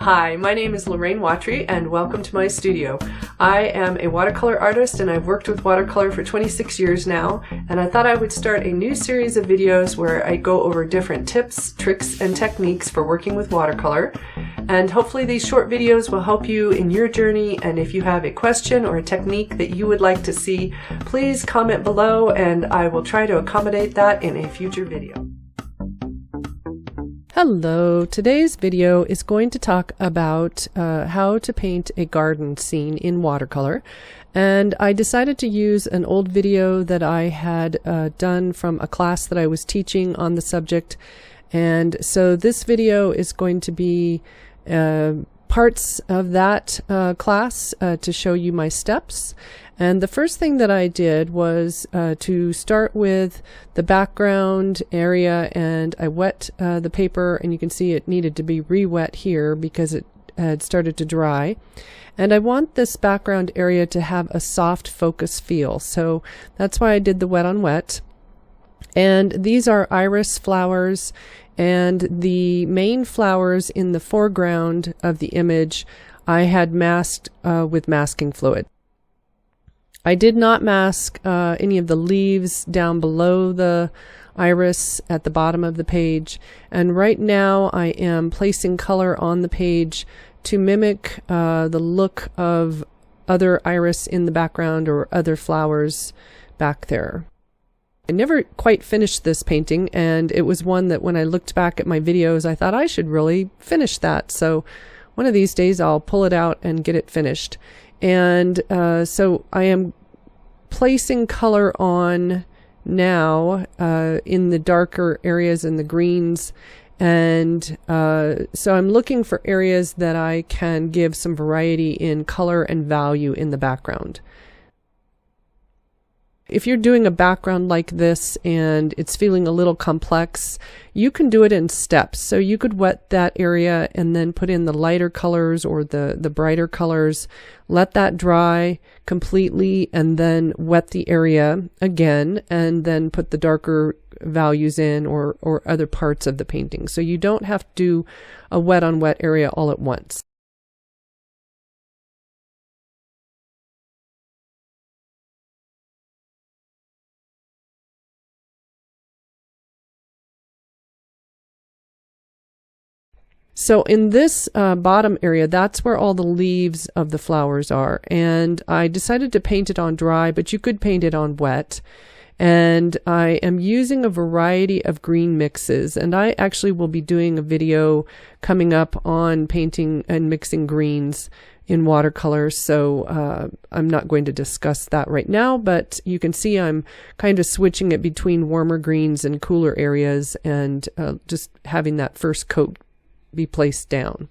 Hi, my name is Lorraine Watry and welcome to my studio. I am a watercolor artist and I've worked with watercolor for 26 years now, and I thought I would start a new series of videos where I go over different tips, tricks, and techniques for working with watercolor. And hopefully these short videos will help you in your journey, and if you have a question or a technique that you would like to see, please comment below and I will try to accommodate that in a future video. Hello, today's video is going to talk about how to paint a garden scene in watercolor, and I decided to use an old video that I had done from a class that I was teaching on the subject, and so this video is going to be parts of that class to show you my steps. And the first thing that I did was to start with the background area, and I wet the paper, and you can see it needed to be re-wet here because it had started to dry. And I want this background area to have a soft focus feel, so that's why I did the wet on wet. And these are iris flowers, and the main flowers in the foreground of the image I had masked with masking fluid. I did not mask any of the leaves down below the iris at the bottom of the page, and right now I am placing color on the page to mimic the look of other iris in the background or other flowers back there. I never quite finished this painting, and it was one that when I looked back at my videos I thought I should really finish that, so one of these days I'll pull it out and get it finished. And so I am placing color on now in the darker areas and the greens, and so I'm looking for areas that I can give some variety in color and value in the background. If you're doing a background like this and it's feeling a little complex, you can do it in steps. So you could wet that area and then put in the lighter colors or the brighter colors, let that dry completely, and then wet the area again, and then put the darker values in or other parts of the painting. So you don't have to do a wet on wet area all at once. So in this bottom area, that's where all the leaves of the flowers are, and I decided to paint it on dry, but you could paint it on wet. And I am using a variety of green mixes, and I actually will be doing a video coming up on painting and mixing greens in watercolor, so I'm not going to discuss that right now, but you can see I'm kind of switching it between warmer greens and cooler areas, and just having that first coat be placed down.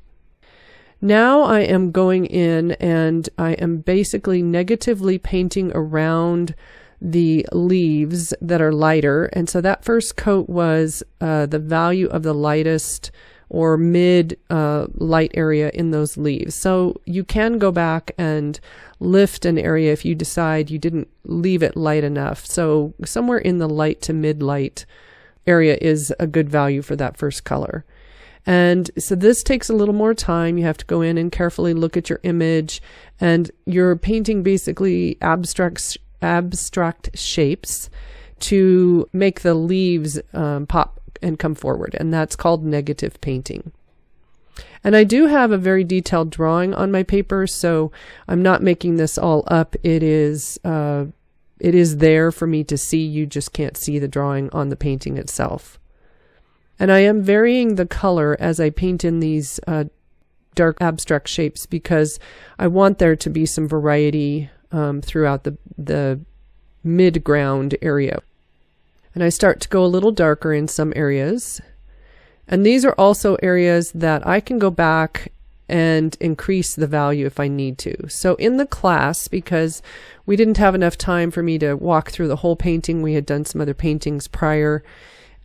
Now I am going in and I am basically negatively painting around the leaves that are lighter, and so that first coat was the value of the lightest or mid light area in those leaves. So you can go back and lift an area if you decide you didn't leave it light enough. So somewhere in the light to mid light area is a good value for that first color. And so this takes a little more time. You have to go in and carefully look at your image, and you're painting basically abstract shapes to make the leaves pop and come forward, and that's called negative painting. And I do have a very detailed drawing on my paper, so I'm not making this all up. It is there for me to see. You just can't see the drawing on the painting itself. And I am varying the color as I paint in these dark abstract shapes because I want there to be some variety throughout the mid-ground area. And I start to go a little darker in some areas. And these are also areas that I can go back and increase the value if I need to. So in the class, because we didn't have enough time for me to walk through the whole painting, we had done some other paintings prior,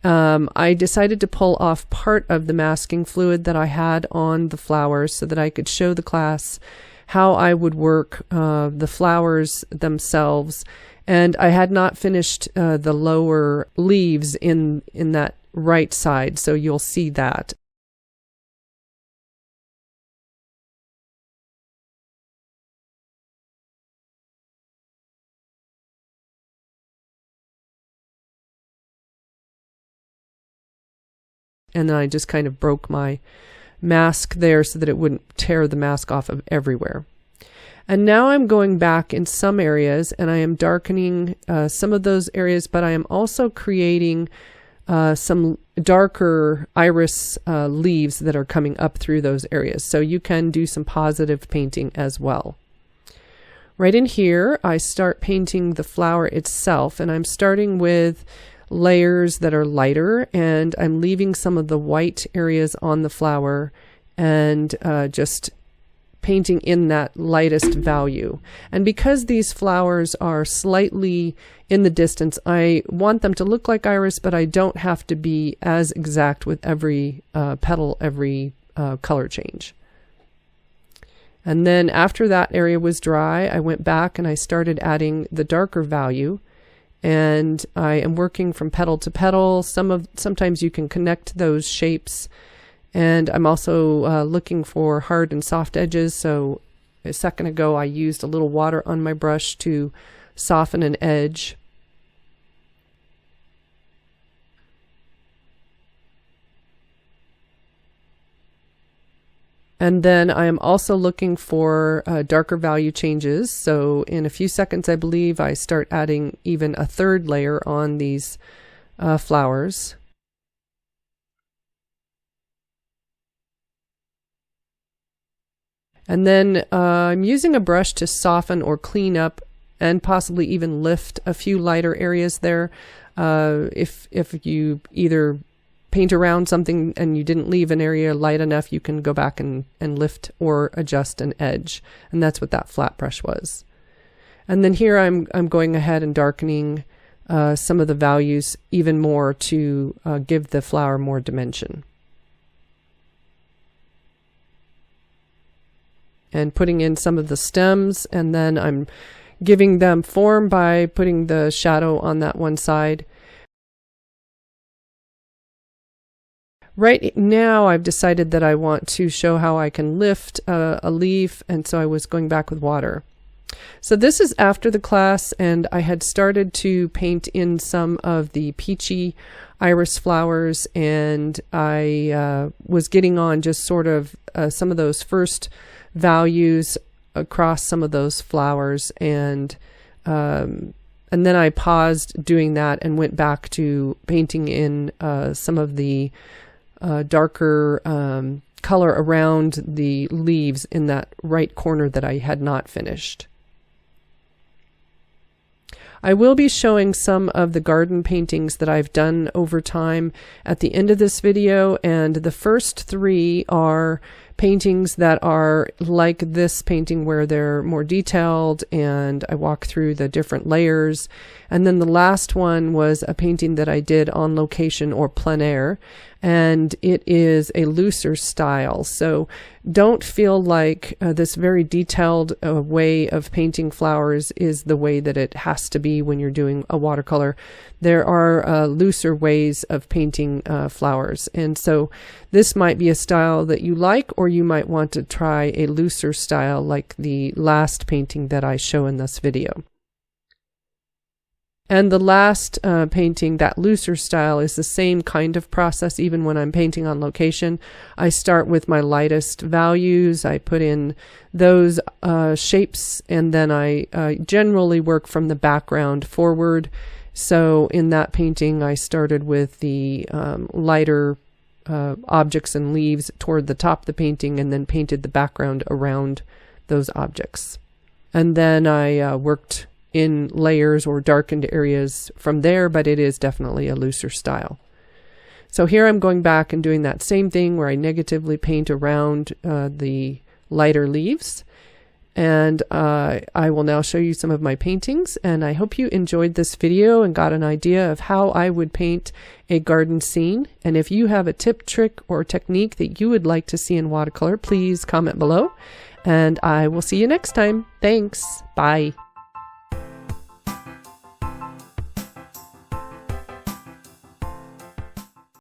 I decided to pull off part of the masking fluid that I had on the flowers so that I could show the class how I would work the flowers themselves. And I had not finished the lower leaves in that right side, so you'll see that. And then I just kind of broke my mask there so that it wouldn't tear the mask off of everywhere. And now I'm going back in some areas and I am darkening some of those areas, but I am also creating some darker iris leaves that are coming up through those areas. So you can do some positive painting as well. Right in here, I start painting the flower itself, and I'm starting with layers that are lighter, and I'm leaving some of the white areas on the flower and just painting in that lightest value. And because these flowers are slightly in the distance, I want them to look like iris, but I don't have to be as exact with every petal, every color change. And then after that area was dry, I went back and I started adding the darker value. And I am working from petal to petal. Sometimes you can connect those shapes. And I'm also looking for hard and soft edges. So a second ago, I used a little water on my brush to soften an edge. And then I am also looking for darker value changes. So in a few seconds, I believe, I start adding even a third layer on these flowers. And then I'm using a brush to soften or clean up and possibly even lift a few lighter areas there. If you either paint around something and you didn't leave an area light enough, you can go back and lift or adjust an edge. And that's what that flat brush was. And then here I'm going ahead and darkening some of the values even more to give the flower more dimension. And putting in some of the stems, and then I'm giving them form by putting the shadow on that one side. Right now I've decided that I want to show how I can lift a leaf, and so I was going back with water. So this is after the class, and I had started to paint in some of the peachy iris flowers, and I was getting on just sort of some of those first values across some of those flowers, and then I paused doing that and went back to painting in some of the darker color around the leaves in that right corner that I had not finished. I will be showing some of the garden paintings that I've done over time at the end of this video, and the first three are paintings that are like this painting where they're more detailed and I walk through the different layers. And then the last one was a painting that I did on location or plein air, and it is a looser style. So don't feel like this very detailed way of painting flowers is the way that it has to be when you're doing a watercolor. There are looser ways of painting flowers, and so this might be a style that you like, or you might want to try a looser style like the last painting that I show in this video. And the last painting, that looser style, is the same kind of process even when I'm painting on location. I start with my lightest values, I put in those shapes, and then I generally work from the background forward. So in that painting, I started with the lighter objects and leaves toward the top of the painting, and then painted the background around those objects. And then I worked in layers or darkened areas from there, but it is definitely a looser style. So here I'm going back and doing that same thing where I negatively paint around the lighter leaves. And I will now show you some of my paintings, and I hope you enjoyed this video and got an idea of how I would paint a garden scene. And if you have a tip, trick, or technique that you would like to see in watercolor, please comment below, and I will see you next time. Thanks. Bye.